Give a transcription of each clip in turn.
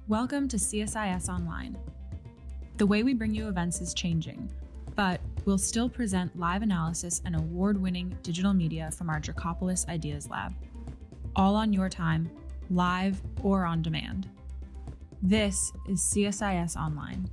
Welcome to CSIS Online. The way we bring you events is changing, but we'll still present live analysis and award-winning digital media from our Dracopolis Ideas Lab, all on your time, live or on demand. This is CSIS Online.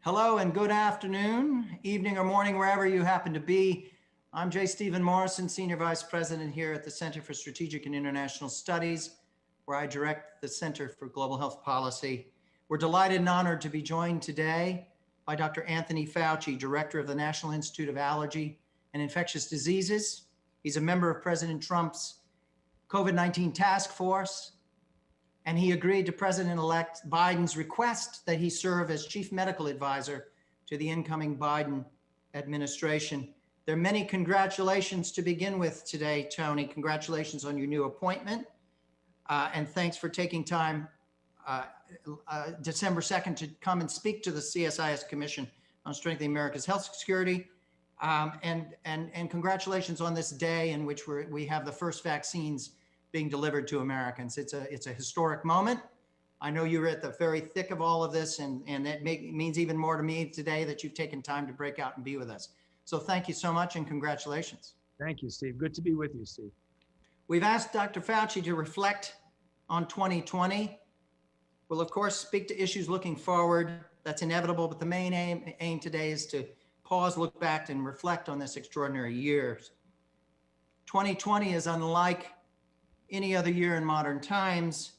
Hello and good afternoon, evening or morning, wherever you happen to be. I'm J. Stephen Morrison, Senior Vice President here at the Center for Strategic and International Studies, where I direct the Center for Global Health Policy. We're delighted and honored to be joined today by Dr. Anthony Fauci, Director of the National Institute of Allergy and Infectious Diseases. He's a member of President Trump's COVID-19 task force, and he agreed to President-elect Biden's request that he serve as chief medical advisor to the incoming Biden administration. There are many congratulations to begin with today, Tony. Congratulations on your new appointment. And thanks for taking time December 2nd to come and speak to the CSIS Commission on Strengthening America's Health Security. And congratulations on this day in which we have the first vaccines being delivered to Americans. It's a historic moment. I know you're at the very thick of all of this, and it means even more to me today that you've taken time to break out and be with us. So thank you so much and congratulations. Thank you, Steve. Good to be with you, Steve. We've asked Dr. Fauci to reflect on 2020. We'll of course speak to issues looking forward. That's inevitable, but the main aim today is to pause, look back, and reflect on this extraordinary year. 2020 is unlike any other year in modern times.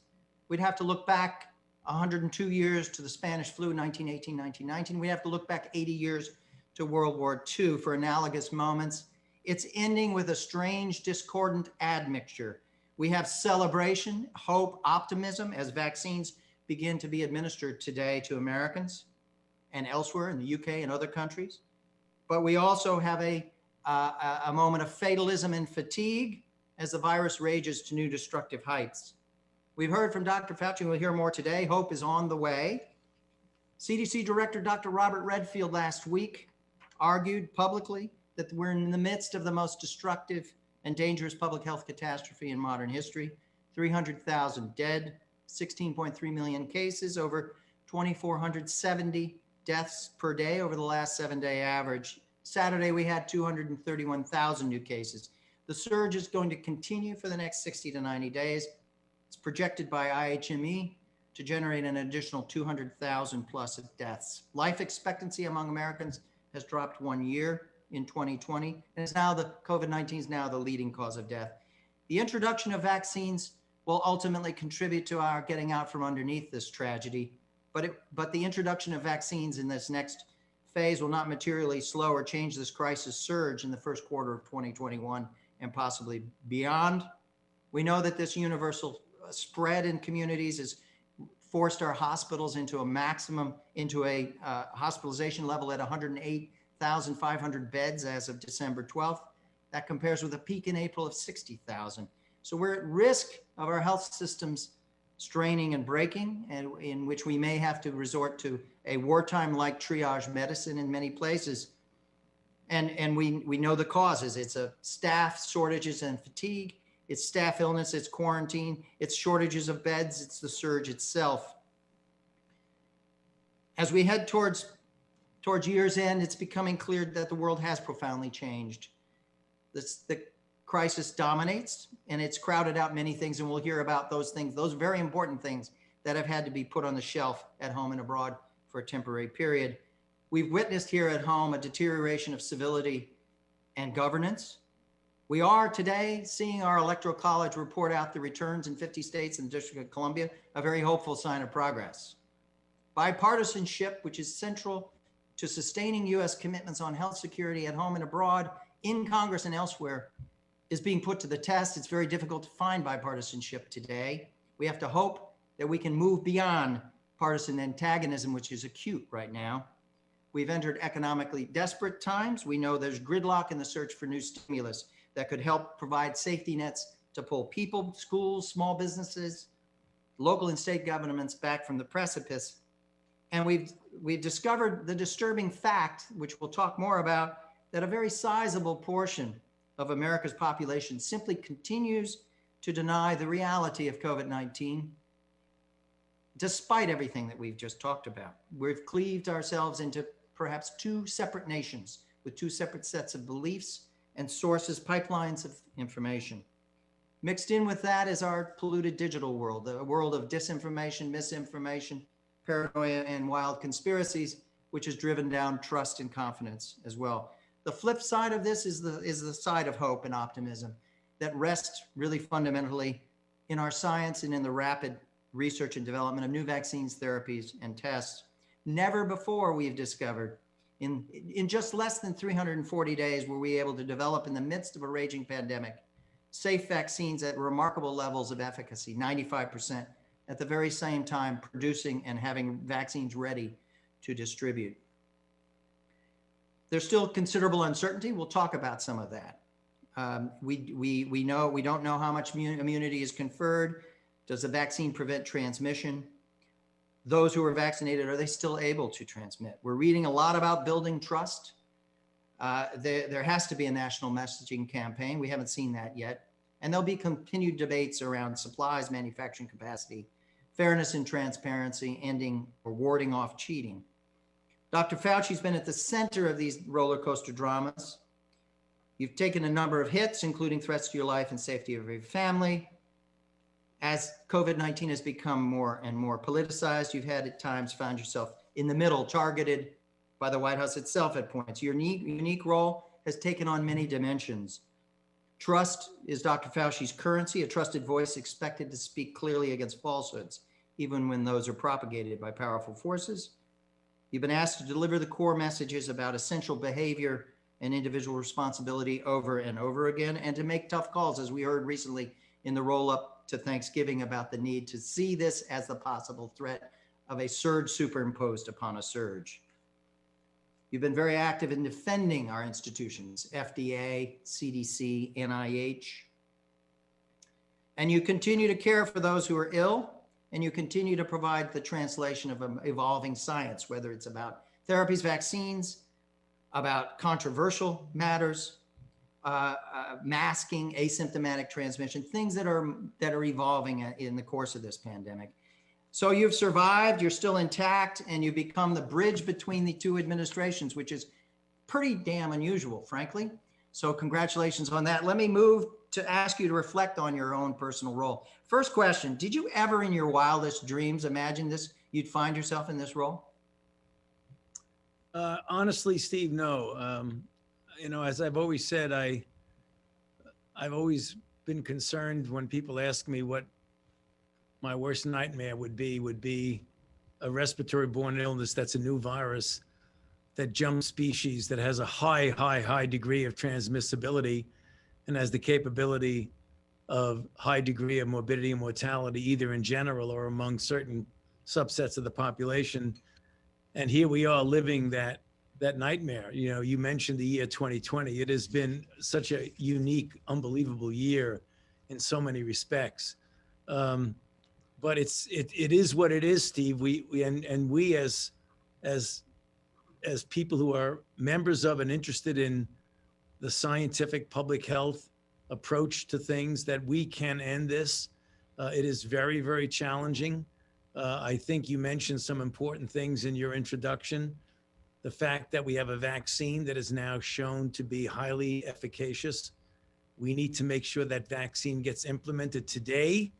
We'd have to look back 102 years to the Spanish flu, 1918, 1919. We'd have to look back 80 years to World War II for analogous moments. It's ending with a strange, discordant admixture. We have celebration, hope, optimism as vaccines begin to be administered today to Americans and elsewhere in the UK and other countries. But we also have a moment of fatalism and fatigue as the virus rages to new destructive heights. We've heard from Dr. Fauci, we'll hear more today. Hope is on the way. CDC Director Dr. Robert Redfield last week argued publicly that we're in the midst of the most destructive and dangerous public health catastrophe in modern history. 300,000 dead, 16.3 million cases, over 2,470 deaths per day over the last 7-day average. Saturday, we had 231,000 new cases. The surge is going to continue for the next 60 to 90 days. It's projected by IHME to generate an additional 200,000 plus deaths. Life expectancy among Americans has dropped 1 year in 2020, and it's now COVID-19 is now the leading cause of death. The introduction of vaccines will ultimately contribute to our getting out from underneath this tragedy, but the introduction of vaccines in this next phase will not materially slow or change this crisis surge in the first quarter of 2021 and possibly beyond. We know that this universal spread in communities has forced our hospitals into a hospitalization level at 108,500 beds as of December 12th. That compares with a peak in April of 60,000. So we're at risk of our health systems straining and breaking, and in which we may have to resort to a wartime-like triage medicine in many places. And we know the causes. It's a staff shortages and fatigue. It's staff illness. It's quarantine. It's shortages of beds. It's the surge itself. As we head towards year's end, it's becoming clear that the world has profoundly changed. The crisis dominates, and it's crowded out many things, and we'll hear about those things, those very important things that have had to be put on the shelf at home and abroad for a temporary period. We've witnessed here at home a deterioration of civility and governance. We are today seeing our Electoral College report out the returns in 50 states and the District of Columbia, a very hopeful sign of progress. Bipartisanship, which is central to sustaining U.S. commitments on health security at home and abroad, in Congress and elsewhere, is being put to the test. It's very difficult to find bipartisanship today. We have to hope that we can move beyond partisan antagonism, which is acute right now. We've entered economically desperate times. We know there's gridlock in the search for new stimulus that could help provide safety nets to pull people, schools, small businesses, local and state governments back from the precipice. And we've discovered the disturbing fact, which we'll talk more about, that a very sizable portion of America's population simply continues to deny the reality of COVID-19, despite everything that we've just talked about. We've cleaved ourselves into perhaps two separate nations with two separate sets of beliefs and sources, pipelines of information. Mixed in with that is our polluted digital world, a world of disinformation, misinformation, paranoia, and wild conspiracies which has driven down trust and confidence as well. The flip side of this is the side of hope and optimism that rests really fundamentally in our science and in the rapid research and development of new vaccines, therapies, and tests. Never before we've discovered in just less than 340 days were we able to develop in the midst of a raging pandemic safe vaccines at remarkable levels of efficacy, 95%, at the very same time producing and having vaccines ready to distribute. There's still considerable uncertainty. We'll talk about some of that. We don't know how much immunity is conferred. Does the vaccine prevent transmission? Those who are vaccinated, are they still able to transmit? We're reading a lot about building trust. There has to be a national messaging campaign. We haven't seen that yet. And there'll be continued debates around supplies, manufacturing capacity, fairness and transparency, ending or warding off cheating. Dr. Fauci's been at the center of these roller coaster dramas. You've taken a number of hits, including threats to your life and safety of your family. As COVID-19 has become more and more politicized, you've had at times found yourself in the middle, targeted by the White House itself at points. Your unique role has taken on many dimensions. Trust is Dr. Fauci's currency, a trusted voice expected to speak clearly against falsehoods, even when those are propagated by powerful forces. You've been asked to deliver the core messages about essential behavior and individual responsibility over and over again, and to make tough calls, as we heard recently in the roll-up to Thanksgiving about the need to see this as the possible threat of a surge superimposed upon a surge. You've been very active in defending our institutions, FDA, CDC, NIH. And you continue to care for those who are ill, and you continue to provide the translation of evolving science, whether it's about therapies, vaccines, about controversial matters, masking, asymptomatic transmission, things that are evolving in the course of this pandemic. So you've survived, you're still intact, and you've become the bridge between the two administrations, which is pretty damn unusual, frankly. So congratulations on that. Let me move to ask you to reflect on your own personal role. First question, did you ever in your wildest dreams imagine this, you'd find yourself in this role? Honestly, Steve, no. As I've always said, I've always been concerned when people ask me what my worst nightmare would be a respiratory-borne illness that's a new virus that jumps species, that has a high degree of transmissibility and has the capability of high degree of morbidity and mortality, either in general or among certain subsets of the population. And here we are living that nightmare. You mentioned the year 2020. It has been such a unique, unbelievable year in so many respects. But it is what it is, Steve. We as people who are members of and interested in the scientific public health approach to things, that we can end this. It is very, very challenging. I think you mentioned some important things in your introduction. The fact that we have a vaccine that is now shown to be highly efficacious. We need to make sure that vaccine gets implemented. Today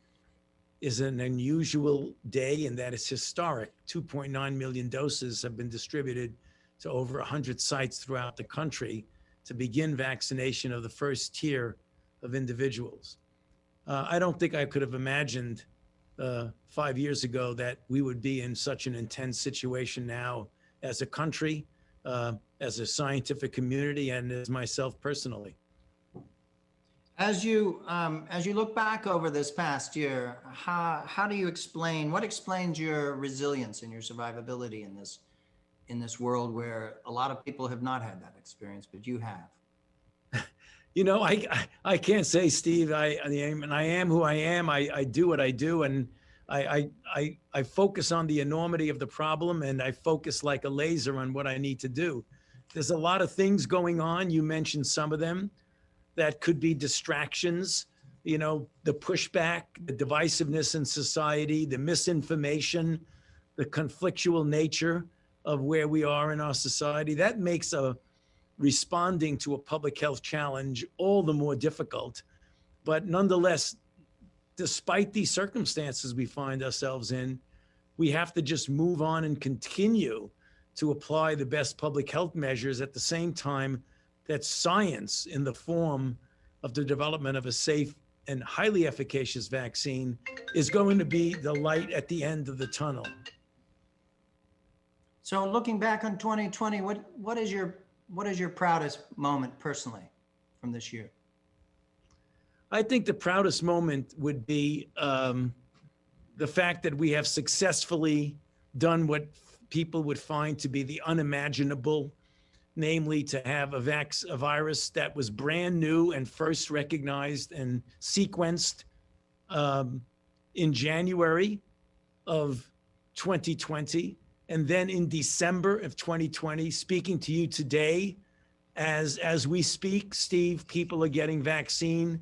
is an unusual day in that it's historic. 2.9 million doses have been distributed to over 100 sites throughout the country to begin vaccination of the first tier of individuals. I don't think I could have imagined 5 years ago that we would be in such an intense situation now as a country, as a scientific community, and as myself personally. As you look back over this past year, how do you explain, what explains your resilience and your survivability in this world where a lot of people have not had that experience, but you have? I can't say, Steve, I am who I am. I do what I do, and I focus on the enormity of the problem, and I focus like a laser on what I need to do. There's a lot of things going on. You mentioned some of them that could be distractions, the pushback, the divisiveness in society, the misinformation, the conflictual nature of where we are in our society. That makes responding to a public health challenge all the more difficult. But nonetheless, despite these circumstances we find ourselves in, we have to just move on and continue to apply the best public health measures at the same time that science in the form of the development of a safe and highly efficacious vaccine is going to be the light at the end of the tunnel. So looking back on 2020, what is your proudest moment personally from this year? I think the proudest moment would be the fact that we have successfully done what people would find to be the unimaginable, namely to have a virus that was brand new and first recognized and sequenced in January of 2020. And then in December of 2020, speaking to you today, as we speak, Steve, people are getting vaccine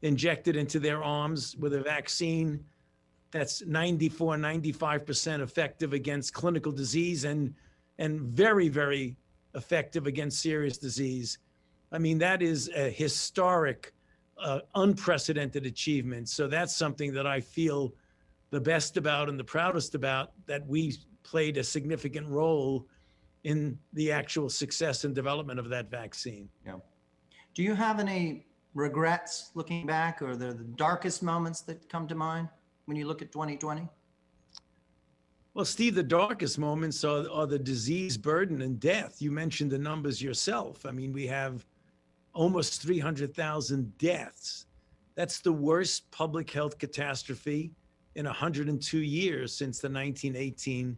injected into their arms with a vaccine that's 95% effective against clinical disease and very, very effective against serious disease. I mean, that is a historic, unprecedented achievement. So that's something that I feel the best about and the proudest about, that we played a significant role in the actual success and development of that vaccine. Yeah. Do you have any regrets looking back, or the darkest moments that come to mind when you look at 2020? Well, Steve, the darkest moments are the disease burden and death. You mentioned the numbers yourself. I mean, we have almost 300,000 deaths. That's the worst public health catastrophe in 102 years since the 1918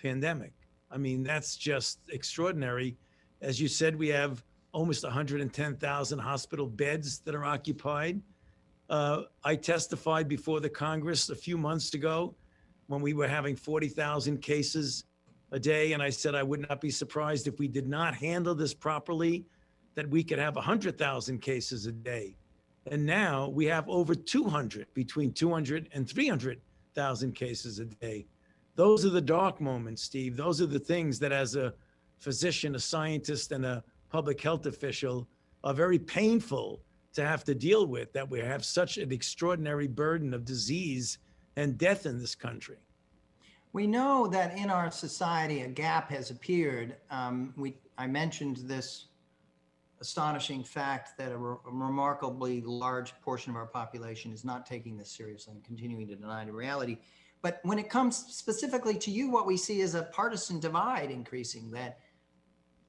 pandemic. I mean, that's just extraordinary. As you said, we have almost 110,000 hospital beds that are occupied. I testified before the Congress a few months ago when we were having 40,000 cases a day. And I said, I would not be surprised if we did not handle this properly, that we could have 100,000 cases a day. And now we have over 200, between 200 and 300,000 cases a day. Those are the dark moments, Steve. Those are the things that as a physician, a scientist, and a public health official are very painful to have to deal with, that we have such an extraordinary burden of disease and death in this country. We know that in our society, a gap has appeared. I mentioned this astonishing fact that a remarkably large portion of our population is not taking this seriously and continuing to deny the reality. But when it comes specifically to you, what we see is a partisan divide increasing, that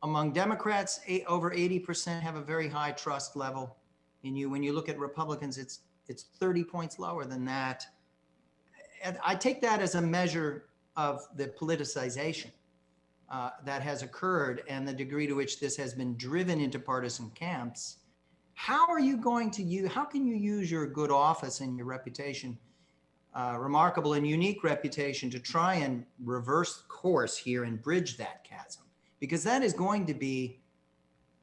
among Democrats, over 80% have a very high trust level in you. When you look at Republicans, it's 30 points lower than that. And I take that as a measure of the politicization that has occurred and the degree to which this has been driven into partisan camps. How can you use your good office and your reputation, remarkable and unique reputation, to try and reverse course here and bridge that chasm? Because that is going to be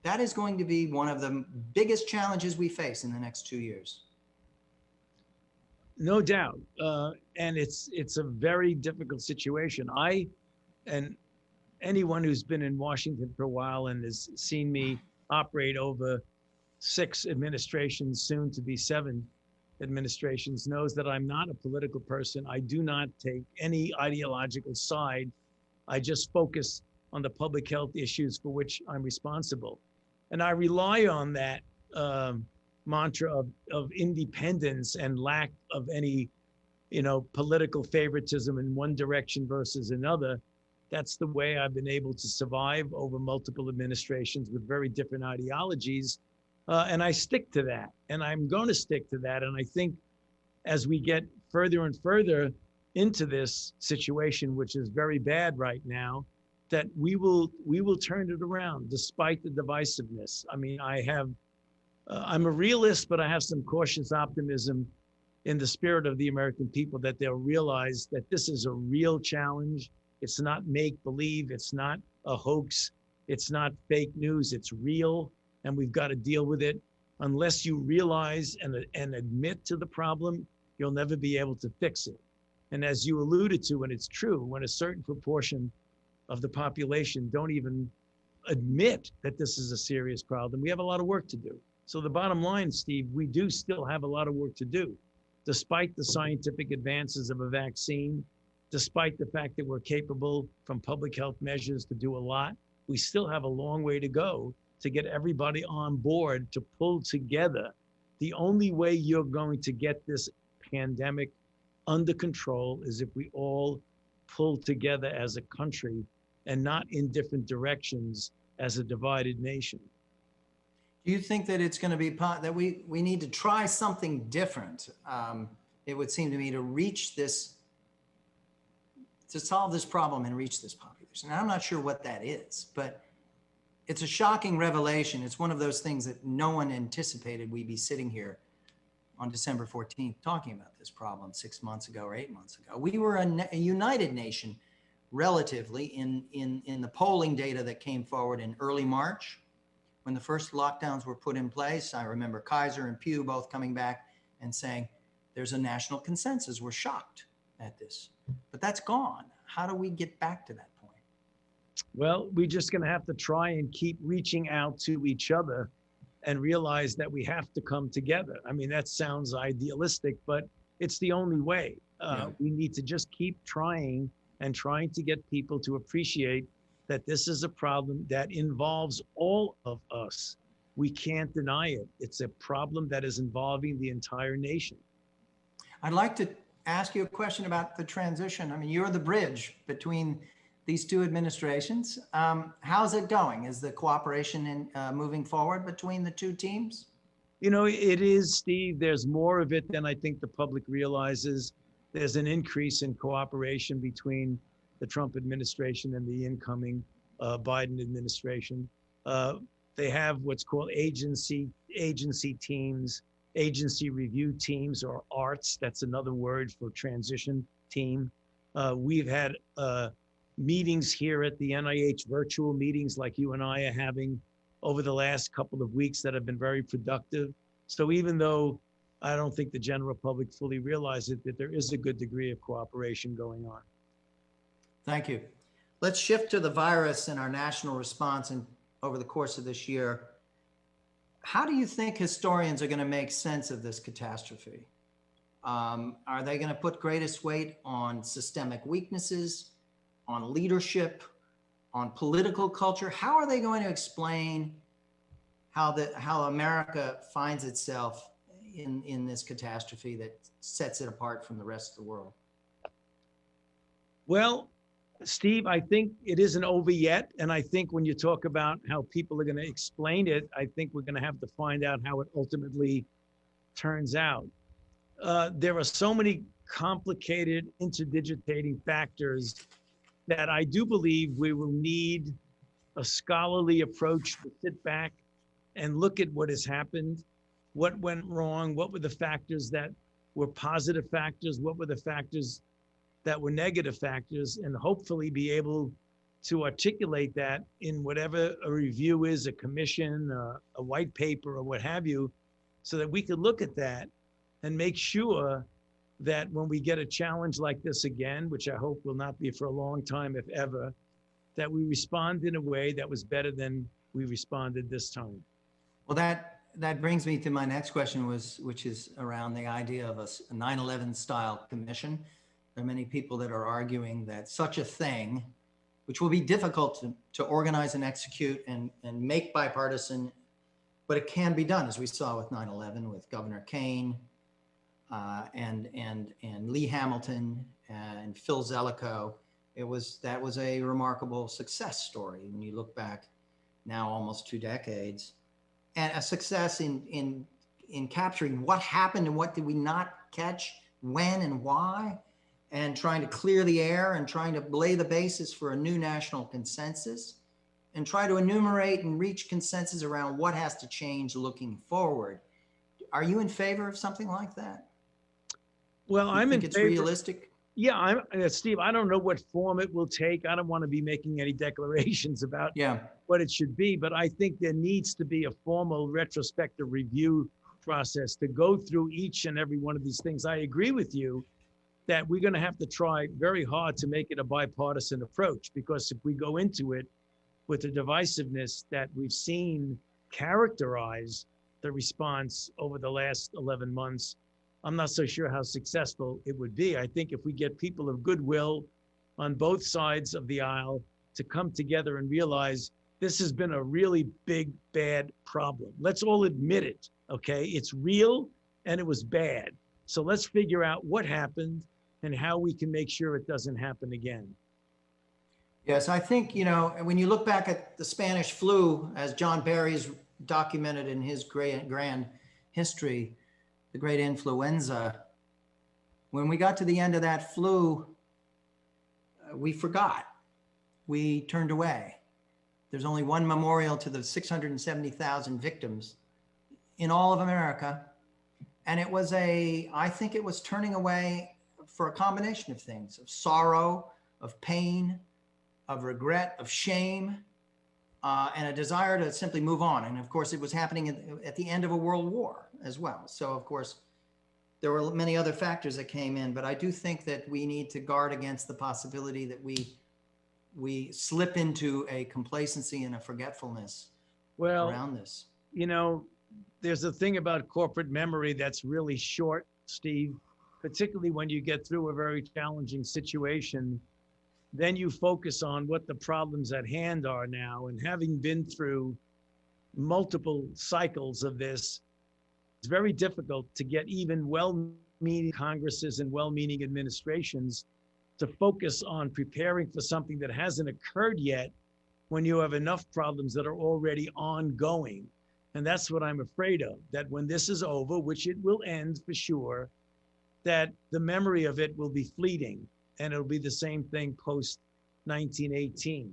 one of the biggest challenges we face in the next 2 years. No doubt. And it's a very difficult situation. And anyone who's been in Washington for a while and has seen me operate over 6 administrations, soon to be 7 administrations, knows that I'm not a political person. I do not take any ideological side. I just focus on the public health issues for which I'm responsible. And I rely on that mantra of independence and lack of any, political favoritism in one direction versus another. That's the way I've been able to survive over multiple administrations with very different ideologies. And I stick to that, and I'm going to stick to that. And I think as we get further and further into this situation, which is very bad right now, that we will turn it around despite the divisiveness. I mean, I'm a realist, but I have some cautious optimism in the spirit of the American people that they'll realize that this is a real challenge. It's not make-believe. It's not a hoax. It's not fake news. It's real, and we've got to deal with it. Unless you realize and admit to the problem, you'll never be able to fix it. And as you alluded to, and it's true, when a certain proportion of the population don't even admit that this is a serious problem, we have a lot of work to do. So the bottom line, Steve, we do still have a lot of work to do. Despite the scientific advances of a vaccine, despite the fact that we're capable from public health measures to do a lot, we still have a long way to go to get everybody on board to pull together. The only way you're going to get this pandemic under control is if we all pull together as a country and not in different directions as a divided nation. Do you think that it's going to be that we need to try something different? It would seem to me to reach this, to solve this problem and reach this population. And I'm not sure what that is, but it's a shocking revelation. It's one of those things that no one anticipated we'd be sitting here on December 14th talking about this problem 6 months ago or 8 months ago. We were a united nation relatively in the polling data that came forward in early March when the first lockdowns were put in place. I remember Kaiser and Pew both coming back and saying, there's a national consensus. We're shocked at this, but that's gone. How do we get back to that point? Well, we're just going to have to try and keep reaching out to each other and realize that we have to come together. I mean, that sounds idealistic, but it's the only way. We need to just keep trying and trying to get people to appreciate that this is a problem that involves all of us. We can't deny it. It's a problem that is involving the entire nation. I'd like to ask you a question about the transition. I mean, you're the bridge between these two administrations. How's it going? Is the cooperation moving forward between the two teams? You know, it is, Steve. There's more of it than I think the public realizes. There's an increase in cooperation between the Trump administration and the incoming Biden administration. They have what's called agency teams, agency review teams, or ARTs. That's another word for transition team. We've had meetings here at the NIH, virtual meetings like you and I are having over the last couple of weeks that have been very productive. So even though I don't think the general public fully realizes that there is a good degree of cooperation going on. Thank you. Let's shift to the virus and our national response over the course of this year. How do you think historians are going to make sense of this catastrophe? Are they going to put greatest weight on systemic weaknesses, on leadership, on political culture? How are they going to explain how America finds itself in this catastrophe that sets it apart from the rest of the world? Well, Steve, I think it isn't over yet. And I think when you talk about how people are going to explain it, I think we're going to have to find out how it ultimately turns out. There are so many complicated interdigitating factors that I do believe we will need a scholarly approach to sit back and look at what has happened, what went wrong, what were the factors that were positive factors, what were the factors that were negative factors, and hopefully be able to articulate that in whatever a review is, a commission, a white paper, or what have you, so that we could look at that and make sure that when we get a challenge like this again, which I hope will not be for a long time, if ever, that we respond in a way that was better than we responded this time. Well, that brings me to my next question, which is around the idea of a 9/11 style commission. There are many people that are arguing that such a thing, which will be difficult to organize and execute and make bipartisan, but it can be done, as we saw with 9/11 with Governor Kane and Lee Hamilton and Phil Zelikow. That was a remarkable success story when you look back now almost 2 decades, and a success in capturing what happened and what did we not catch, when and why, and trying to clear the air and trying to lay the basis for a new national consensus and try to enumerate and reach consensus around what has to change looking forward. Are you in favor of something like that? Well, I'm in favor. It's realistic? Yeah, Steve, I don't know what form it will take. I don't want to be making any declarations about what it should be, but I think there needs to be a formal retrospective review process to go through each and every one of these things. I agree with you that we're going to have to try very hard to make it a bipartisan approach, because if we go into it with the divisiveness that we've seen characterize the response over the last 11 months, I'm not so sure how successful it would be. I think if we get people of goodwill on both sides of the aisle to come together and realize this has been a really big, bad problem. Let's all admit it, okay? It's real and it was bad. So let's figure out what happened and how we can make sure it doesn't happen again. Yes, I think, when you look back at the Spanish flu, as John Barry's documented in his grand history, the great influenza, when we got to the end of that flu, we forgot. We turned away. There's only one memorial to the 670,000 victims in all of America. And I think it was turning away for a combination of things, of sorrow, of pain, of regret, of shame, and a desire to simply move on. And of course, it was happening at the end of a world war as well. So of course, there were many other factors that came in, but I do think that we need to guard against the possibility that we slip into a complacency and a forgetfulness around this. There's a thing about corporate memory that's really short, Steve, particularly when you get through a very challenging situation. Then you focus on what the problems at hand are now. And having been through multiple cycles of this, it's very difficult to get even well-meaning Congresses and well-meaning administrations to focus on preparing for something that hasn't occurred yet when you have enough problems that are already ongoing. And that's what I'm afraid of, that when this is over, which it will end for sure, that the memory of it will be fleeting, and it'll be the same thing post 1918.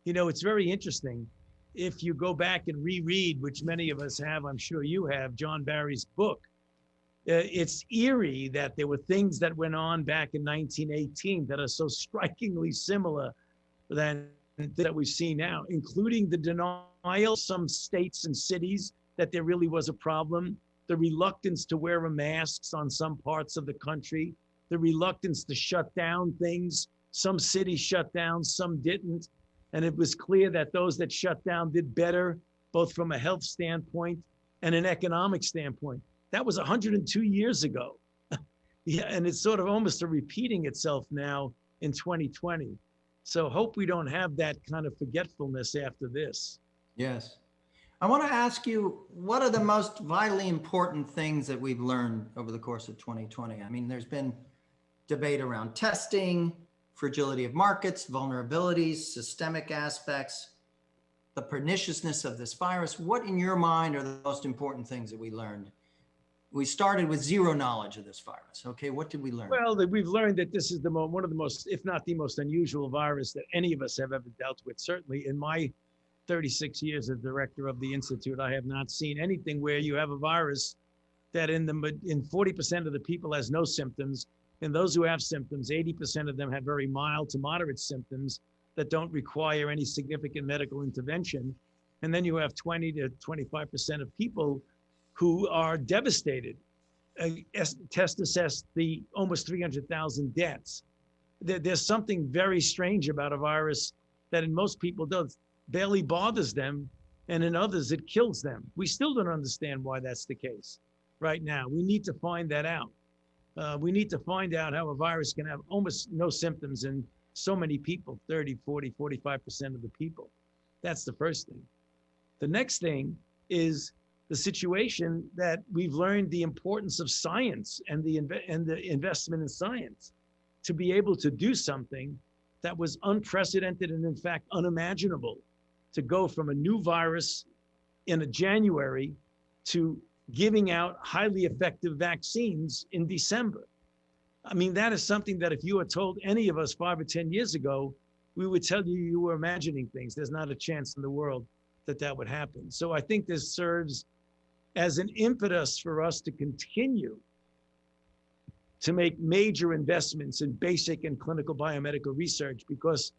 It's very interesting. If you go back and reread, which many of us have, I'm sure you have, John Barry's book, it's eerie that there were things that went on back in 1918 that are so strikingly similar than that we see now, including the denial of some states and cities that there really was a problem, the reluctance to wear a mask on some parts of the country, the reluctance to shut down things. Some cities shut down, some didn't. And it was clear that those that shut down did better, both from a health standpoint and an economic standpoint. That was 102 years ago. Yeah, and it's sort of almost repeating itself now in 2020. So hope we don't have that kind of forgetfulness after this. Yes. I want to ask you, what are the most vitally important things that we've learned over the course of 2020? I mean, there's been debate around testing, fragility of markets, vulnerabilities, systemic aspects, the perniciousness of this virus. What in your mind are the most important things that we learned? We started with zero knowledge of this virus. Okay, what did we learn? Well, we've learned that this is one of the most, if not the most unusual virus that any of us have ever dealt with. Certainly in my 36 years as director of the Institute, I have not seen anything where you have a virus that in 40% of the people has no symptoms. And those who have symptoms, 80% of them have very mild to moderate symptoms that don't require any significant medical intervention. And then you have 20 to 25% of people who are devastated. Test assessed the almost 300,000 deaths. There's something very strange about a virus that in most people barely bothers them, and in others it kills them. We still don't understand why that's the case right now. We need to find that out. We need to find out how a virus can have almost no symptoms in so many people, 30, 40, 45% of the people. That's the first thing. The next thing is the situation that we've learned the importance of science and the investment in science to be able to do something that was unprecedented and in fact unimaginable, to go from a new virus in a January to giving out highly effective vaccines in December. I mean, that is something that if you had told any of us 5 or 10 years ago, we would tell you you were imagining things. There's not a chance in the world that that would happen. So I think this serves as an impetus for us to continue to make major investments in basic and clinical biomedical research, because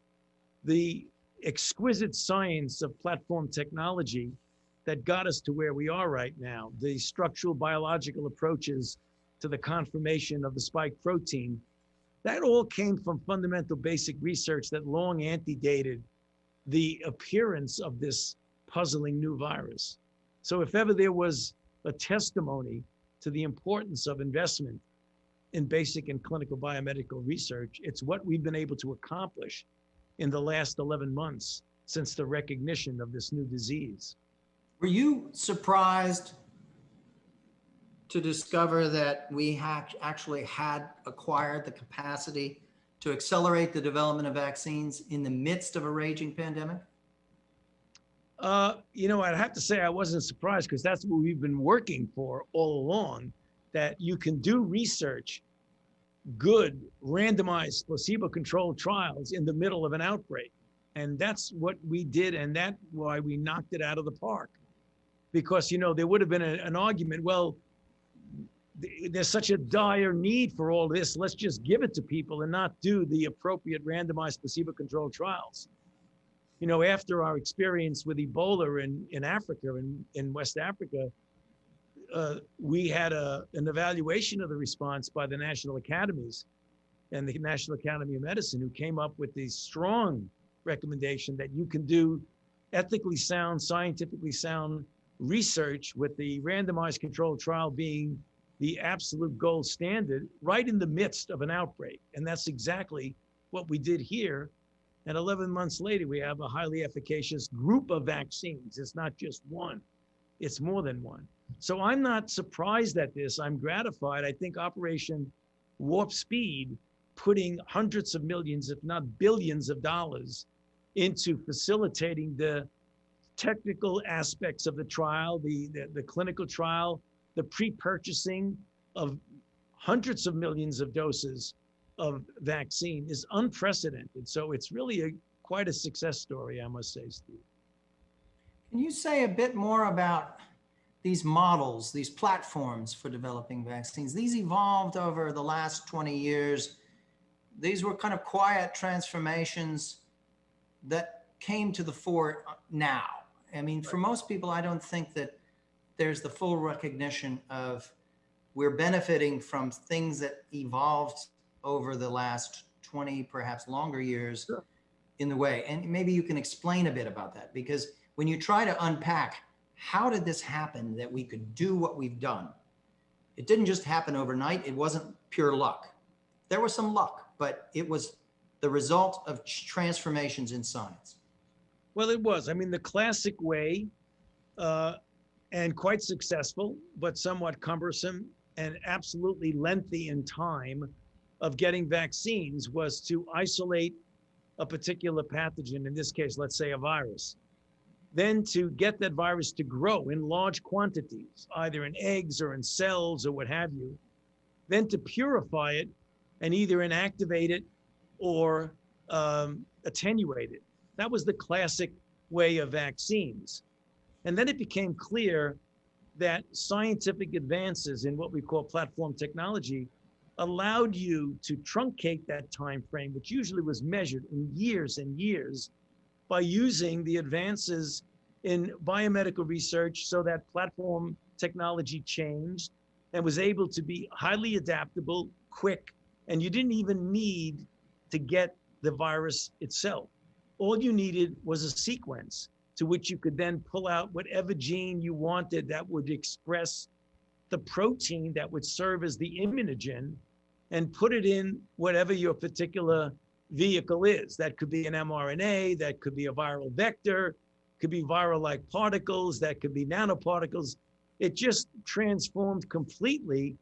the exquisite science of platform technology that got us to where we are right now, the structural biological approaches to the conformation of the spike protein, that all came from fundamental basic research that long antedated the appearance of this puzzling new virus. So if ever there was a testimony to the importance of investment in basic and clinical biomedical research. It's what we've been able to accomplish in the last 11 months since the recognition of this new disease. Were you surprised to discover that we actually had acquired the capacity to accelerate the development of vaccines in the midst of a raging pandemic? I'd have to say I wasn't surprised, because that's what we've been working for all along, that you can do research, good randomized placebo-controlled trials in the middle of an outbreak. And that's what we did, and that's why we knocked it out of the park. Because, there would have been an argument, well, there's such a dire need for all this, let's just give it to people and not do the appropriate randomized placebo-controlled trials. After our experience with Ebola in Africa, in West Africa, we had an evaluation of the response by the National Academies and the National Academy of Medicine, who came up with the strong recommendation that you can do ethically sound, scientifically sound research, with the randomized controlled trial being the absolute gold standard right in the midst of an outbreak. And that's exactly what we did here. And 11 months later, we have a highly efficacious group of vaccines. It's not just one, it's more than one. So I'm not surprised at this. I'm gratified. I think Operation Warp Speed, putting hundreds of millions, if not billions of dollars into facilitating the technical aspects of the trial, the clinical trial, the pre-purchasing of hundreds of millions of doses of vaccine, is unprecedented. So it's really quite a success story, I must say, Steve. Can you say a bit more about these models, these platforms for developing vaccines? These evolved over the last 20 years. These were kind of quiet transformations that came to the fore now. I mean, for most people, I don't think that there's the full recognition of we're benefiting from things that evolved over the last 20, perhaps longer years. Sure. In the way. And maybe you can explain a bit about that, because when you try to unpack how did this happen that we could do what we've done, it didn't just happen overnight. It wasn't pure luck. There was some luck, but it was the result of transformations in science. Well, it was. I mean, the classic way, and quite successful, but somewhat cumbersome and absolutely lengthy in time, of getting vaccines was to isolate a particular pathogen, in this case, let's say a virus, then to get that virus to grow in large quantities, either in eggs or in cells or what have you, then to purify it and either inactivate it or attenuate it. That was the classic way of vaccines. And then it became clear that scientific advances in what we call platform technology allowed you to truncate that time frame, which usually was measured in years and years, by using the advances in biomedical research, so that platform technology changed and was able to be highly adaptable, quick, and you didn't even need to get the virus itself. All you needed was a sequence to which you could then pull out whatever gene you wanted that would express the protein that would serve as the immunogen, and put it in whatever your particular vehicle is. That could be an mRNA, that could be a viral vector, could be viral-like particles, that could be nanoparticles. It just transformed completely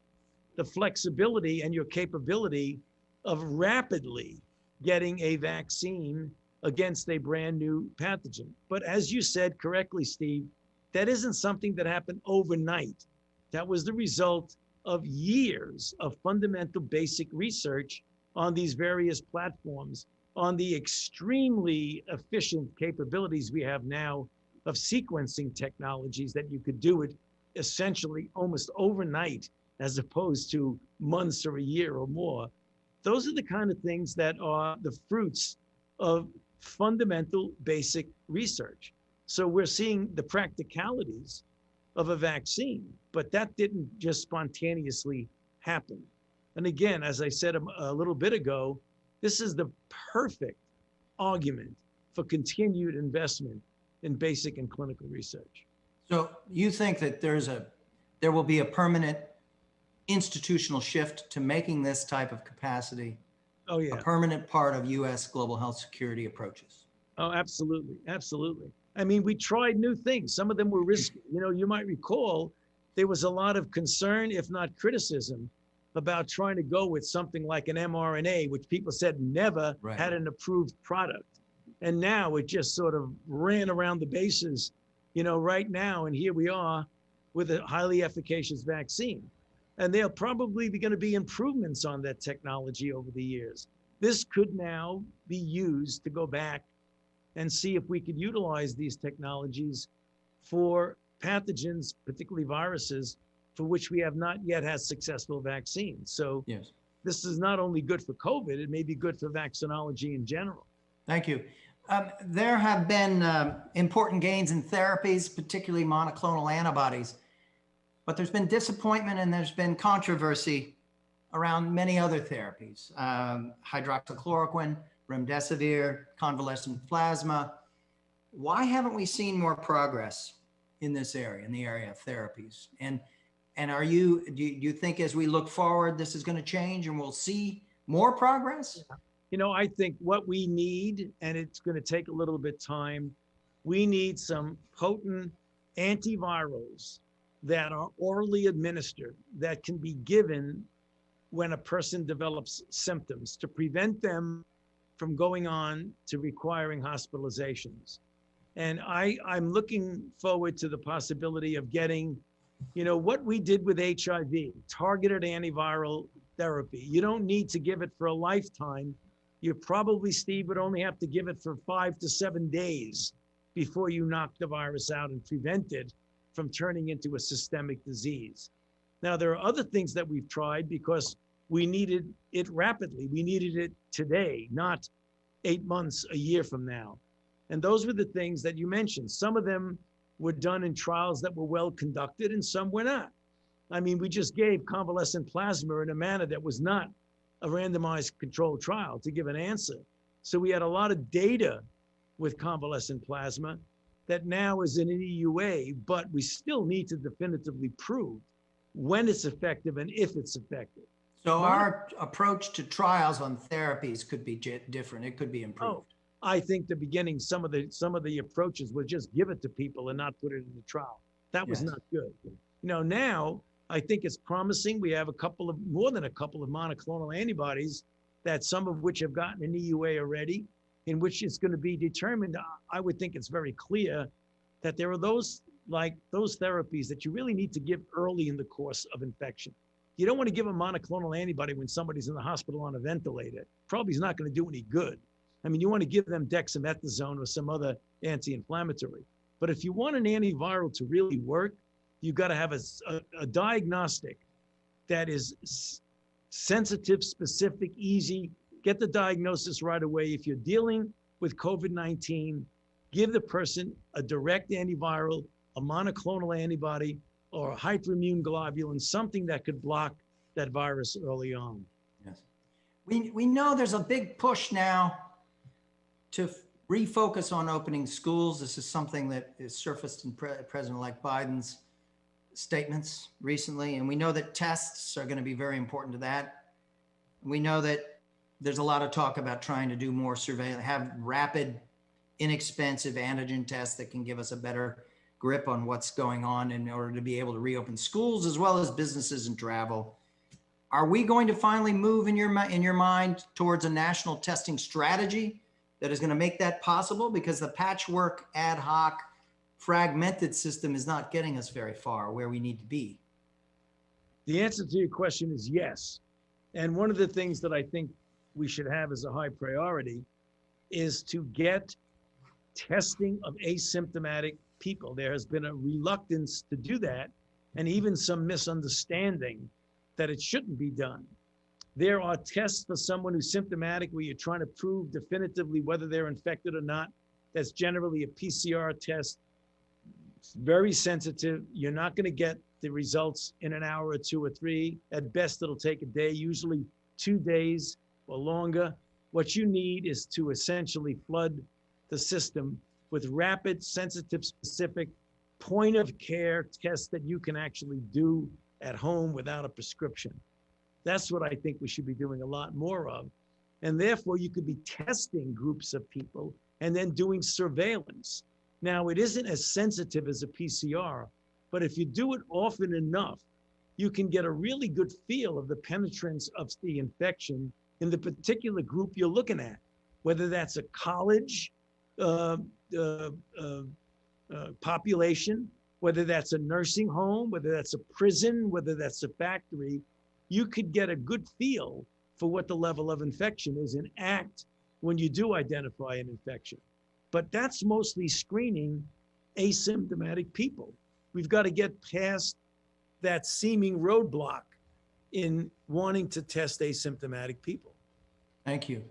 the flexibility and your capability of rapidly getting a vaccine against a brand new pathogen. But as you said correctly, Steve, that isn't something that happened overnight. That was the result of years of fundamental basic research on these various platforms, on the extremely efficient capabilities we have now of sequencing technologies that you could do it essentially almost overnight, as opposed to months or a year or more. Those are the kind of things that are the fruits of fundamental basic research. So we're seeing the practicalities of a vaccine, but that didn't just spontaneously happen. And again, as I said a little bit ago, this is the perfect argument for continued investment in basic and clinical research. So you think that there will be a permanent institutional shift to making this type of capacity Oh, a yeah. permanent part of U.S. global health security approaches. Oh, absolutely. Absolutely. I mean, we tried new things. Some of them were risky. You know, you might recall there was a lot of concern, if not criticism, about trying to go with something like an mRNA, which people said never Right. had an approved product. And now it just sort of ran around the bases, you know, right now. And here we are with a highly efficacious vaccine. And there'll probably be going to be improvements on that technology over the years. This could now be used to go back and see if we could utilize these technologies for pathogens, particularly viruses, for which we have not yet had successful vaccines. So Yes. this is not only good for COVID, it may be good for vaccinology in general. Thank you. There have been important gains in therapies, particularly monoclonal antibodies, but there's been disappointment and there's been controversy around many other therapies, hydroxychloroquine, remdesivir, convalescent plasma. Why haven't we seen more progress in this area, in the area of therapies? And do you think as we look forward, this is going to change and we'll see more progress? You know, I think what we need, and it's going to take a little bit time, we need some potent antivirals that are orally administered, that can be given when a person develops symptoms to prevent them from going on to requiring hospitalizations. And I'm looking forward to the possibility of getting, you know, what we did with HIV, targeted antiviral therapy. You don't need to give it for a lifetime. You probably, Steve, would only have to give it for 5 to 7 days before you knock the virus out and prevent it from turning into a systemic disease. Now, there are other things that we've tried because we needed it rapidly. We needed it today, not 8 months, a year from now. And those were the things that you mentioned. Some of them were done in trials that were well conducted and some were not. I mean, we just gave convalescent plasma in a manner that was not a randomized controlled trial to give an answer. So we had a lot of data with convalescent plasma that now is in an EUA, but we still need to definitively prove when it's effective and if it's effective. So our approach to trials on therapies could be different. It could be improved. Oh, I think the beginning, some of the approaches were just give it to people and not put it in the trial. That was not good. You know, now I think it's promising. We have more than a couple of monoclonal antibodies that some of which have gotten an EUA already, in which it's going to be determined. I would think it's very clear that there are those therapies that you really need to give early in the course of infection. You don't want to give a monoclonal antibody when somebody's in the hospital on a ventilator. Probably is not going to do any good. I mean, you want to give them dexamethasone or some other anti-inflammatory. But if you want an antiviral to really work, you've got to have a diagnostic that is sensitive, specific, easy. Get the diagnosis right away. If you're dealing with COVID-19, give the person a direct antiviral, a monoclonal antibody, or a hyperimmune globulin, something that could block that virus early on. Yes. We know there's a big push now to refocus on opening schools. This is something that is surfaced in President-elect Biden's statements recently. And we know that tests are going to be very important to that. We know that there's a lot of talk about trying to do more surveillance, have rapid, inexpensive antigen tests that can give us a better grip on what's going on in order to be able to reopen schools as well as businesses and travel. Are we going to finally move in your mind towards a national testing strategy that is going to make that possible? Because the patchwork, ad hoc, fragmented system is not getting us very far where we need to be. The answer to your question is yes. And one of the things that I think we should have as a high priority is to get testing of asymptomatic people. There has been a reluctance to do that, and even some misunderstanding that it shouldn't be done. There are tests for someone who's symptomatic where you're trying to prove definitively whether they're infected or not. That's generally a PCR test. It's very sensitive. You're not going to get the results in an hour or 2 or 3. At best, it'll take a day, usually 2 days or longer. What you need is to essentially flood the system with rapid, sensitive, specific point of care tests that you can actually do at home without a prescription. That's what I think we should be doing a lot more of. And therefore, you could be testing groups of people and then doing surveillance. Now, it isn't as sensitive as a PCR, but if you do it often enough, you can get a really good feel of the penetrance of the infection in the particular group you're looking at, whether that's a college population, whether that's a nursing home, whether that's a prison, whether that's a factory. You could get a good feel for what the level of infection is and act when you do identify an infection. But that's mostly screening asymptomatic people. We've got to get past that seeming roadblock in wanting to test asymptomatic people. Thank you.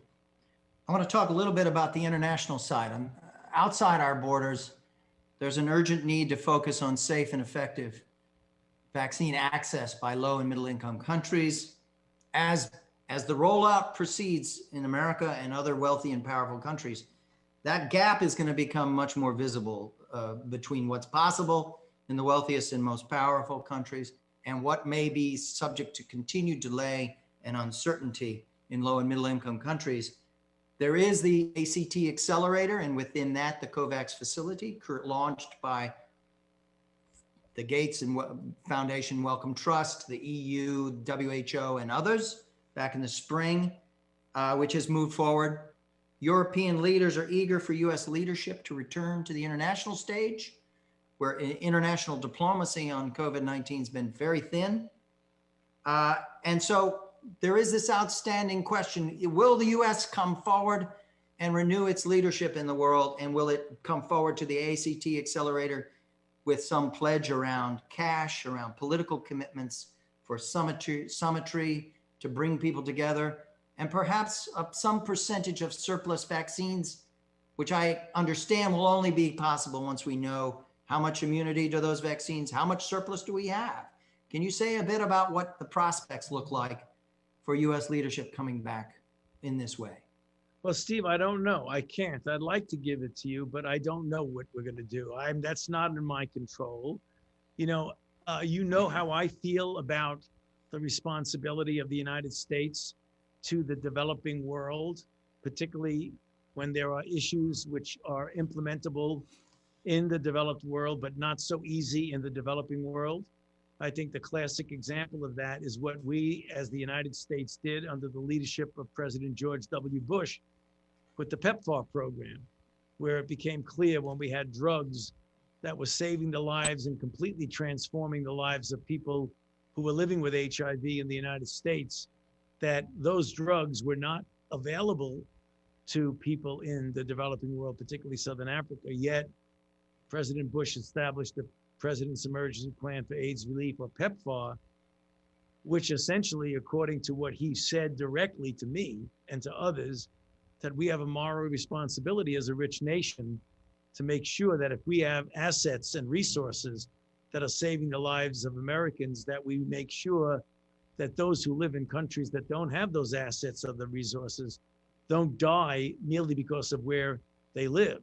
I want to talk a little bit about the international side. Outside our borders, there's an urgent need to focus on safe and effective vaccine access by low and middle income countries. As the rollout proceeds in America and other wealthy and powerful countries, that gap is going to become much more visible between what's possible in the wealthiest and most powerful countries and what may be subject to continued delay and uncertainty in low and middle income countries. There is the ACT accelerator, and within that, the COVAX facility, launched by the Gates and Foundation Wellcome Trust, the EU, WHO, and others back in the spring, which has moved forward. European leaders are eager for US leadership to return to the international stage, where international diplomacy on COVID-19 has been very thin. And so there is this outstanding question: will the US come forward and renew its leadership in the world? And will it come forward to the ACT accelerator with some pledge around cash, around political commitments for summitry to bring people together, and perhaps some percentage of surplus vaccines, which I understand will only be possible once we know how much immunity to those vaccines, how much surplus do we have? Can you say a bit about what the prospects look like for US leadership coming back in this way? Well, Steve, I don't know. I can't. I'd like to give it to you, but I don't know what we're going to do. That's not in my control. You know how I feel about the responsibility of the United States to the developing world, particularly when there are issues which are implementable in the developed world, but not so easy in the developing world. I think the classic example of that is what we as the United States did under the leadership of President George W. Bush with the PEPFAR program, where it became clear when we had drugs that were saving the lives and completely transforming the lives of people who were living with HIV in the United States, that those drugs were not available to people in the developing world, particularly Southern Africa. Yet President Bush established the President's Emergency Plan for AIDS Relief, or PEPFAR, which essentially, according to what he said directly to me and to others, that we have a moral responsibility as a rich nation to make sure that if we have assets and resources that are saving the lives of Americans, that we make sure that those who live in countries that don't have those assets or the resources don't die merely because of where they live.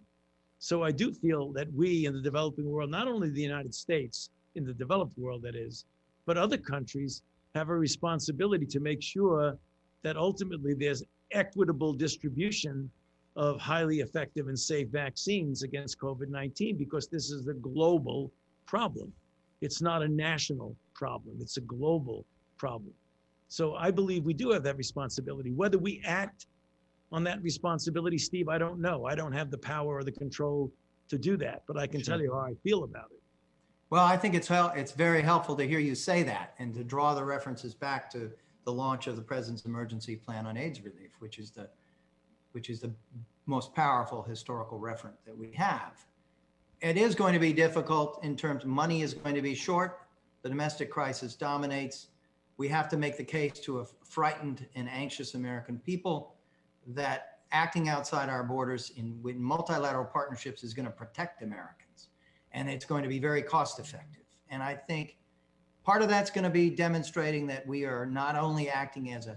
So I do feel that we in the developing world, not only the United States, in the developed world that is, but other countries have a responsibility to make sure that ultimately there's equitable distribution of highly effective and safe vaccines against COVID-19, because this is a global problem. It's not a national problem, it's a global problem. So I believe we do have that responsibility. Whether we act on that responsibility, Steve, I don't know. I don't have the power or the control to do that, but I can tell you how I feel about it. Well, I think it's very helpful to hear you say that and to draw the references back to the launch of the President's Emergency Plan on AIDS Relief, which is the most powerful historical reference that we have. It is going to be difficult in terms of money is going to be short. The domestic crisis dominates. We have to make the case to a frightened and anxious American people that acting outside our borders in multilateral partnerships is going to protect Americans, and it's going to be very cost effective. And I think part of that's going to be demonstrating that we are not only acting as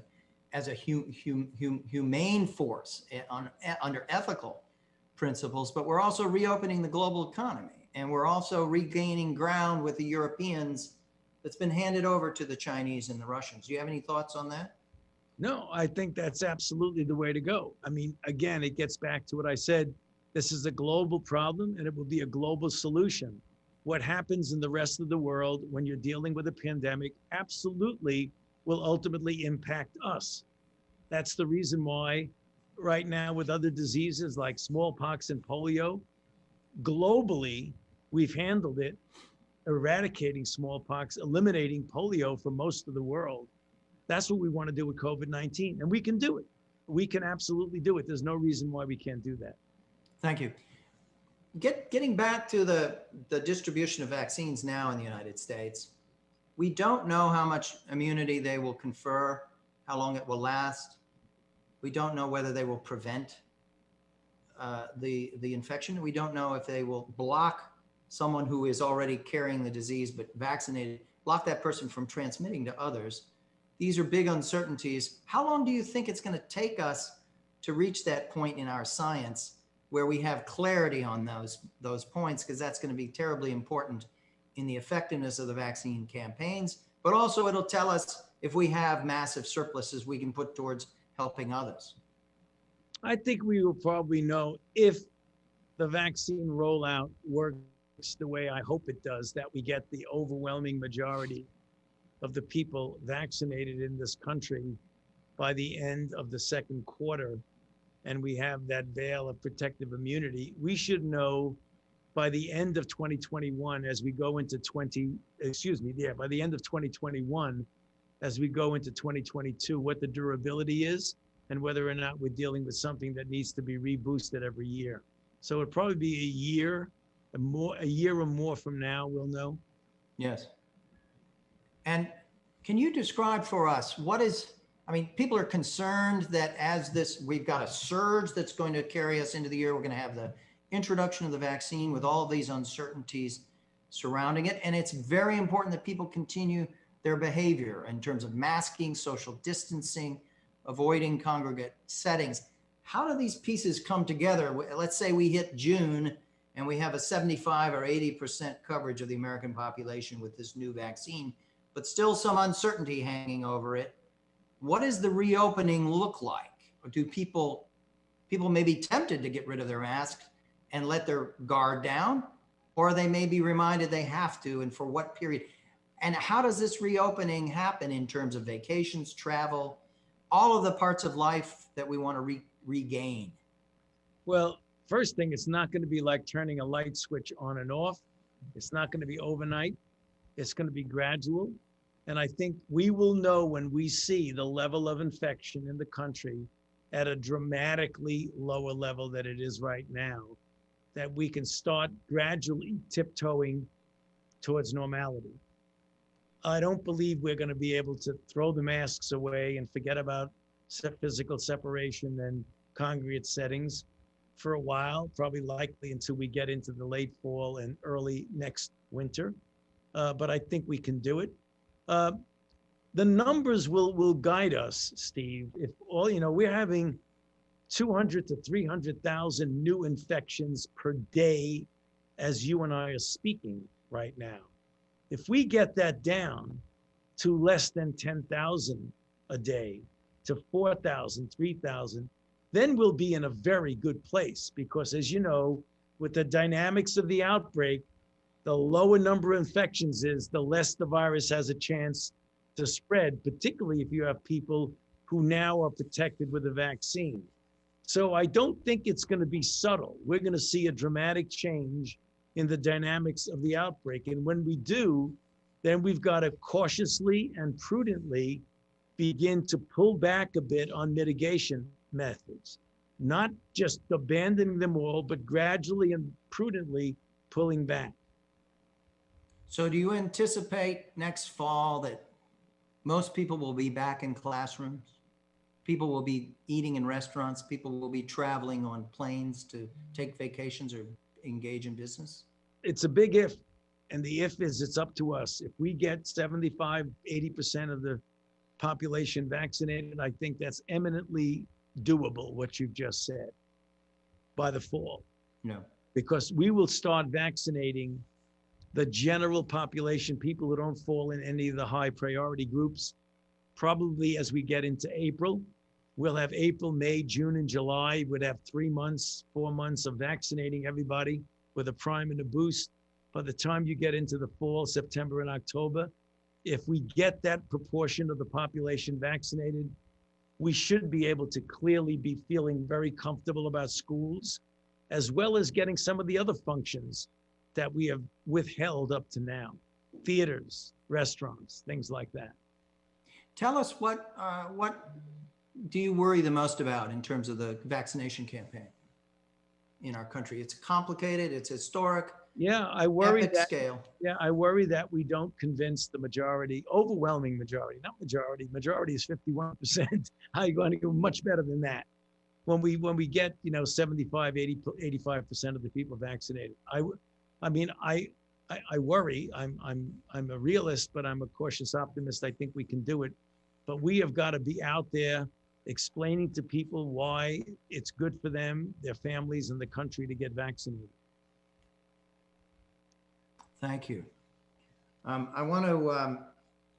a humane force under ethical principles, but we're also reopening the global economy, and we're also regaining ground with the Europeans that's been handed over to the Chinese and the Russians. Do you have any thoughts on that? No, I think that's absolutely the way to go. I mean, again, it gets back to what I said. This is a global problem and it will be a global solution. What happens in the rest of the world when you're dealing with a pandemic absolutely will ultimately impact us. That's the reason why right now with other diseases like smallpox and polio, globally, we've handled it, eradicating smallpox, eliminating polio for most of the world. That's what we want to do with COVID-19, and we can do it. We can absolutely do it. There's no reason why we can't do that. Thank you. Getting back to the distribution of vaccines now in the United States, we don't know how much immunity they will confer, how long it will last. We don't know whether they will prevent the infection. We don't know if they will block someone who is already carrying the disease but vaccinated, block that person from transmitting to others. These are big uncertainties. How long do you think it's going to take us to reach that point in our science where we have clarity on those points? Because that's going to be terribly important in the effectiveness of the vaccine campaigns, but also it'll tell us if we have massive surpluses we can put towards helping others. I think we will probably know if the vaccine rollout works the way I hope it does, that we get the overwhelming majority of the people vaccinated in this country by the end of the second quarter, and we have that veil of protective immunity. We should know by the end of 2021 as we go into by the end of 2021 as we go into 2022, what the durability is and whether or not we're dealing with something that needs to be reboosted every year. So it'll probably be a year or more from now, we'll know. Yes. And can you describe for us people are concerned that we've got a surge that's going to carry us into the year. We're going to have the introduction of the vaccine with all of these uncertainties surrounding it. And it's very important that people continue their behavior in terms of masking, social distancing, avoiding congregate settings. How do these pieces come together? Let's say we hit June and we have a 75 or 80% coverage of the American population with this new vaccine, but still some uncertainty hanging over it. What does the reopening look like? Or do people may be tempted to get rid of their masks and let their guard down, or they may be reminded they have to, and for what period? And how does this reopening happen in terms of vacations, travel, all of the parts of life that we want to regain? Well, first thing, it's not going to be like turning a light switch on and off. It's not going to be overnight. It's going to be gradual. And I think we will know when we see the level of infection in the country at a dramatically lower level than it is right now, that we can start gradually tiptoeing towards normality. I don't believe we're going to be able to throw the masks away and forget about physical separation and congregate settings for a while, probably likely until we get into the late fall and early next winter. But I think we can do it. The numbers will guide us, Steve. If we're having 200 to 300,000 new infections per day as you and I are speaking right now. If we get that down to less than 10,000 a day, to 4,000, 3,000, then we'll be in a very good place, because as you know, with the dynamics of the outbreak, the lower number of infections is, the less the virus has a chance to spread, particularly if you have people who now are protected with a vaccine. So I don't think it's going to be subtle. We're going to see a dramatic change in the dynamics of the outbreak. And when we do, then we've got to cautiously and prudently begin to pull back a bit on mitigation methods, not just abandoning them all, but gradually and prudently pulling back. So do you anticipate next fall that most people will be back in classrooms? People will be eating in restaurants. People will be traveling on planes to take vacations or engage in business? It's a big if. And the if is, it's up to us. If we get 75, 80% of the population vaccinated, I think that's eminently doable, what you've just said, by the fall. No. Because we will start vaccinating The general population, people who don't fall in any of the high priority groups, probably as we get into April, we'll have April, May, June, and July. We'd have 3 months, 4 months of vaccinating everybody with a prime and a boost. By the time you get into the fall, September and October, if we get that proportion of the population vaccinated, we should be able to clearly be feeling very comfortable about schools, as well as getting some of the other functions that we have withheld up to now. Theaters, restaurants, things like that. Tell us what do you worry the most about in terms of the vaccination campaign in our country? It's complicated, it's historic. Yeah, I worry epic that. Scale. Yeah, I worry that we don't convince the majority, overwhelming majority, not majority. Majority is 51%. How are you going to do much better than that? When we get 75, 80, 85% of the people vaccinated, I worry. I'm a realist, but I'm a cautious optimist. I think we can do it, but we have got to be out there explaining to people why it's good for them, their families, and the country to get vaccinated. Thank you. I want to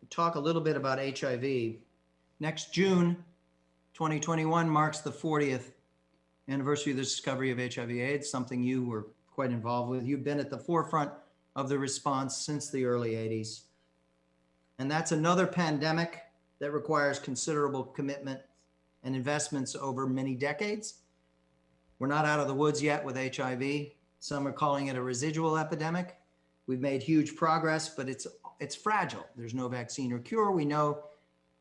talk a little bit about HIV. Next June 2021 marks the 40th anniversary of the discovery of HIV/AIDS, something you were quite involved with. You've been at the forefront of the response since the early 80s. And that's another pandemic that requires considerable commitment and investments over many decades. We're not out of the woods yet with HIV. Some are calling it a residual epidemic. We've made huge progress, but it's fragile. There's no vaccine or cure. We know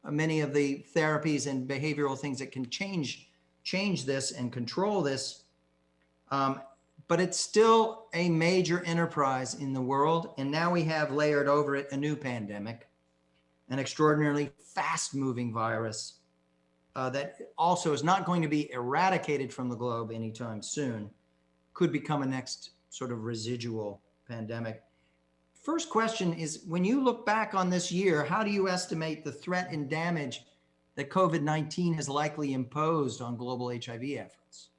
many of the therapies and behavioral things that can change this and control this. But it's still a major enterprise in the world. And now we have layered over it a new pandemic, an extraordinarily fast-moving virus that also is not going to be eradicated from the globe anytime soon, could become a next sort of residual pandemic. First question is, when you look back on this year, how do you estimate the threat and damage that COVID-19 has likely imposed on global HIV efforts?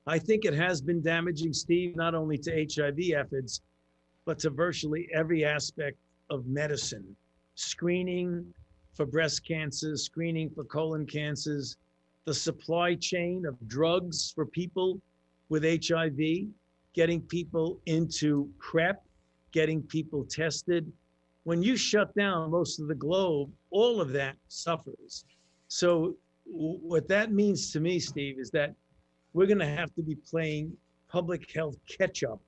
I think it has been damaging, Steve, not only to HIV efforts, but to virtually every aspect of medicine. Screening for breast cancers, screening for colon cancers, the supply chain of drugs for people with HIV, getting people into PrEP, getting people tested. When you shut down most of the globe, all of that suffers. So what that means to me, Steve, is that we're going to have to be playing public health catch up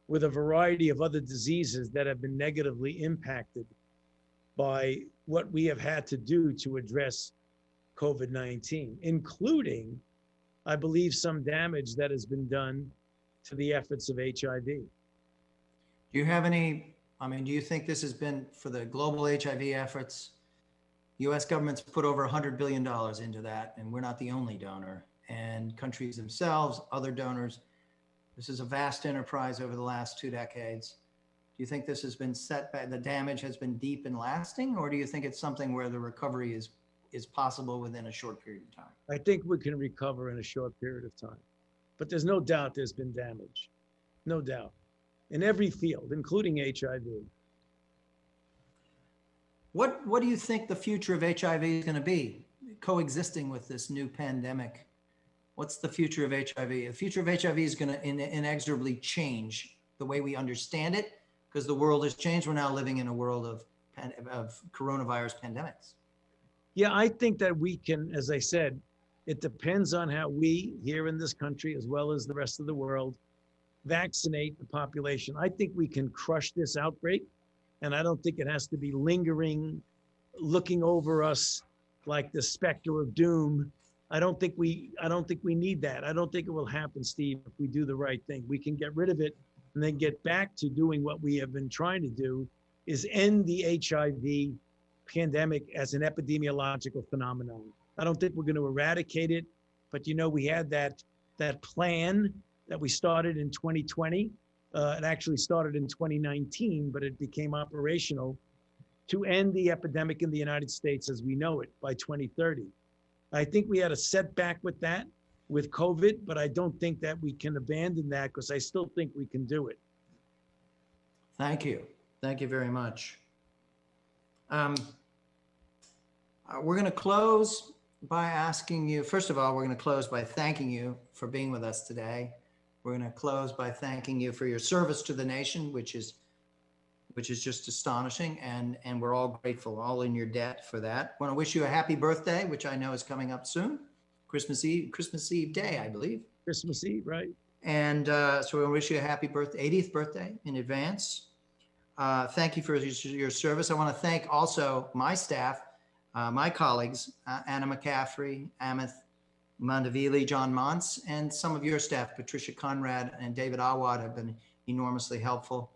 with a variety of other diseases that have been negatively impacted by what we have had to do to address COVID-19, including, I believe, some damage that has been done to the efforts of HIV. Do you have any, do you think this has been, for the global HIV efforts, US government's put over $100 billion into that, and we're not the only donor, and countries themselves, other donors. This is a vast enterprise over the last 2 decades. Do you think this has been set back, the damage has been deep and lasting, or do you think it's something where the recovery is possible within a short period of time? I think we can recover in a short period of time, but there's no doubt there's been damage, no doubt, in every field, including HIV. What do you think the future of HIV is going to be, coexisting with this new pandemic? What's the future of HIV? The future of HIV is going to inexorably change the way we understand it, because the world has changed. We're now living in a world of coronavirus pandemics. Yeah, I think that we can, as I said, it depends on how we here in this country, as well as the rest of the world, vaccinate the population. I think we can crush this outbreak, and I don't think it has to be lingering, looking over us like the specter of doom. I don't think we need that. I don't think it will happen, Steve, if we do the right thing. We can get rid of it and then get back to doing what we have been trying to do, is end the HIV pandemic as an epidemiological phenomenon. I don't think we're going to eradicate it, but we had that plan that we started in 2020. It actually started in 2019, but it became operational to end the epidemic in the United States as we know it by 2030. I think we had a setback with that, with COVID, but I don't think that we can abandon that, because I still think we can do it. Thank you. Thank you very much. We're going to close by asking you, first of all, we're going to close by thanking you for being with us today. We're going to close by thanking you for your service to the nation, which is just astonishing. And we're all grateful, all in your debt for that. I want to wish you a happy birthday, which I know is coming up soon. Christmas Eve day, I believe. Christmas Eve, right? And so we wish you a happy birthday, 80th birthday in advance. Thank you for your service. I want to thank also my staff, my colleagues, Anna McCaffrey, Amith Mandavili, John Montz, and some of your staff, Patricia Conrad and David Awad, have been enormously helpful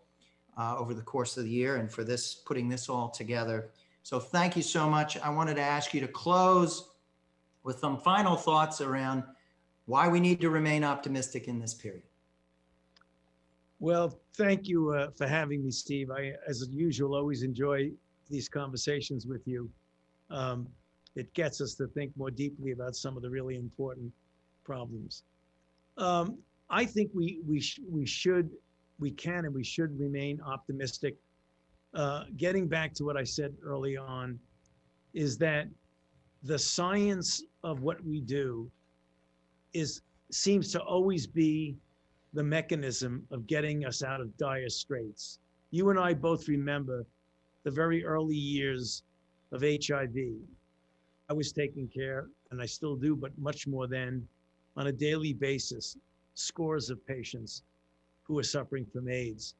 over the course of the year and for putting this all together. So thank you so much. I wanted to ask you to close with some final thoughts around why we need to remain optimistic in this period. Well, thank you for having me, Steve. I, as usual, always enjoy these conversations with you. It gets us to think more deeply about some of the really important problems. I think we can and we should remain optimistic. Getting back to what I said early on, is that the science of what we do seems to always be the mechanism of getting us out of dire straits. You and I both remember the very early years of HIV. I was taking care, and I still do, but much more then, on a daily basis, scores of patients who were suffering from AIDS.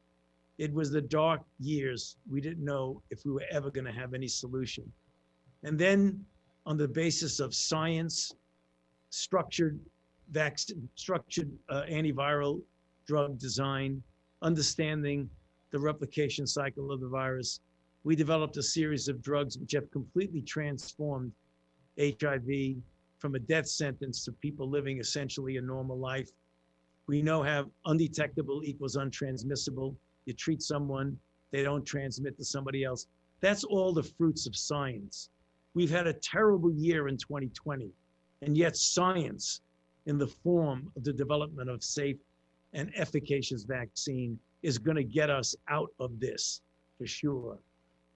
It was the dark years. We didn't know if we were ever going to have any solution. And then, on the basis of science, structured antiviral drug design, understanding the replication cycle of the virus, we developed a series of drugs which have completely transformed HIV from a death sentence to people living essentially a normal life. We know how undetectable equals untransmissible. You treat someone, they don't transmit to somebody else. That's all the fruits of science. We've had a terrible year in 2020, and yet science, in the form of the development of safe and efficacious vaccine, is going to get us out of this for sure.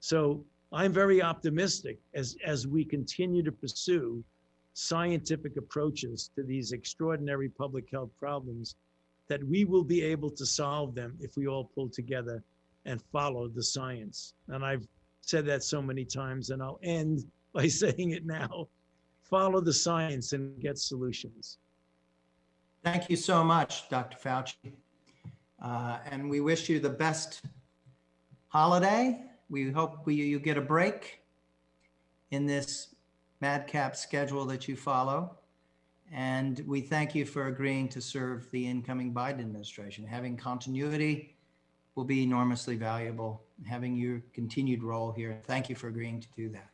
So I'm very optimistic as we continue to pursue scientific approaches to these extraordinary public health problems, that we will be able to solve them if we all pull together and follow the science. And I've said that so many times, and I'll end by saying it now. Follow the science and get solutions. Thank you so much, Dr. Fauci. And we wish you the best holiday. We hope you get a break in this madcap schedule that you follow. And we thank you for agreeing to serve the incoming Biden administration. Having continuity will be enormously valuable, having your continued role here. Thank you for agreeing to do that.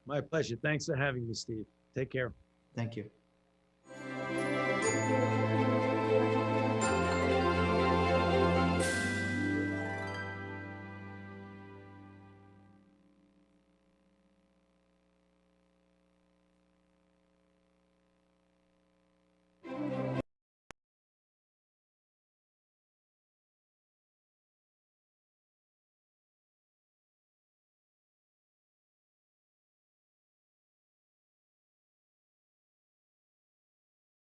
My pleasure. Thanks for having me, Steve. Take care. Thank you.